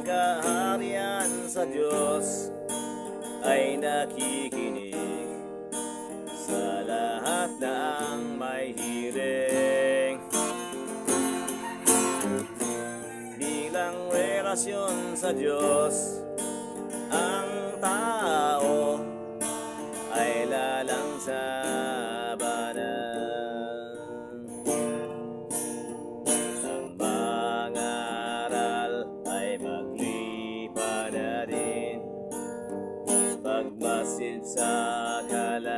kaharian sa Diyos ay nakikinig sa lahat ng may hiling. Bilang relasyon sa Diyos, ang tao ay lalansabanan. Ang mangaral ay maglipa na din, pagmasid sa kalawakan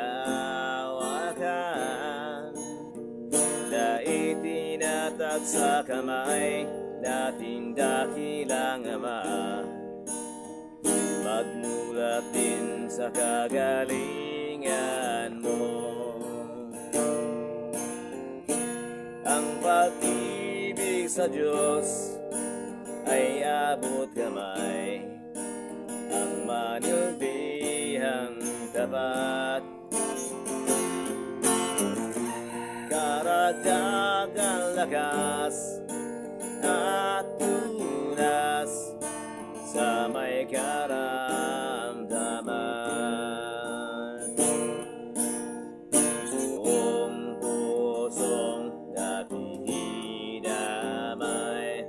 na itinatag sa kamay nating dakilang Ama. Magmulat din sa kagalingan mo. Ang pag-ibig sa Diyos ay abot kamay, ang manilbihang tapat. Karagdagang lakas at tunas sa may karamdaman. Buong pusong nakikidamay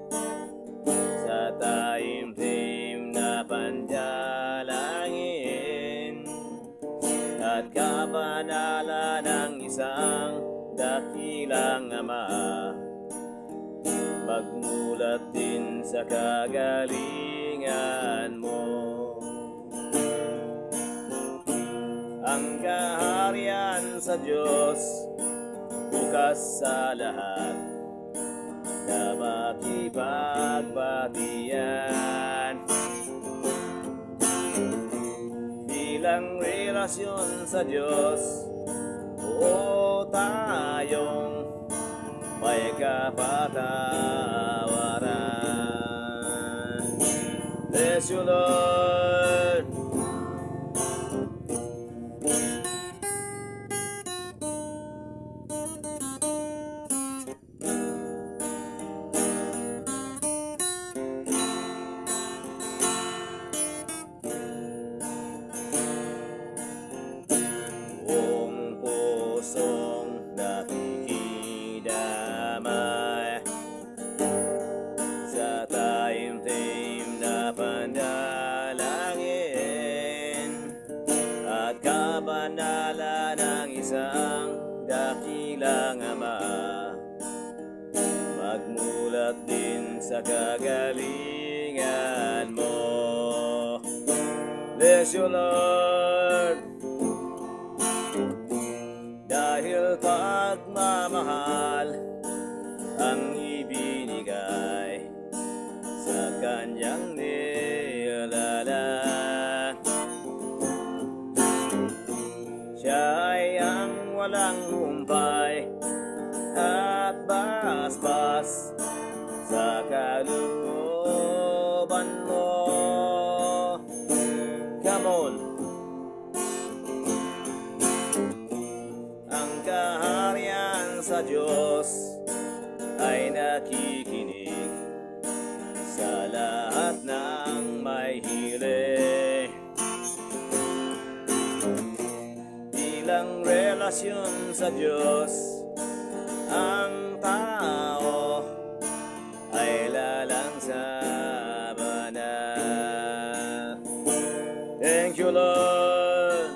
sa taimtim na panalangin at kabanalan ng isang dakilang Ama. Magmulat din sa kagalingan mo. Ang kaharian sa Diyos, bukas sa lahat na makipagbatian. Bilang relasyon sa Diyos, o tayong may kapatawaran. Bless you, Lord. Buong pusong nakikidamay sa taimtim na panalangin at kabanalan ng isang dakilang Ama. Magmulat din sa kagalingan mo. Bless you, Lord. Dahil pagmamahal ang ibinigay sa kanyang nilalang. Siya ay ang walang humpay at basbas sa kalooban mo. Come on! Ang kaharian sa Diyos ay nakikinig sa lahat ng may hiling. Bilang relasyon sa Diyos, ang tao ay lalansabanan. Thank you, Lord.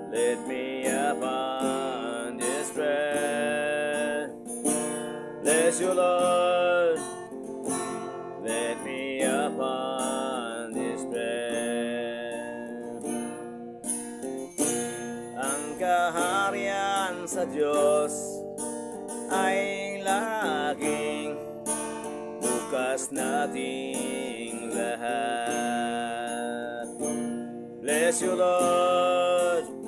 Let me upon this bread. Bless you, Lord. Let me upon this bread. Ang kaharian sa Diyos ay laging bukas nating lahat. Bless you, Lord.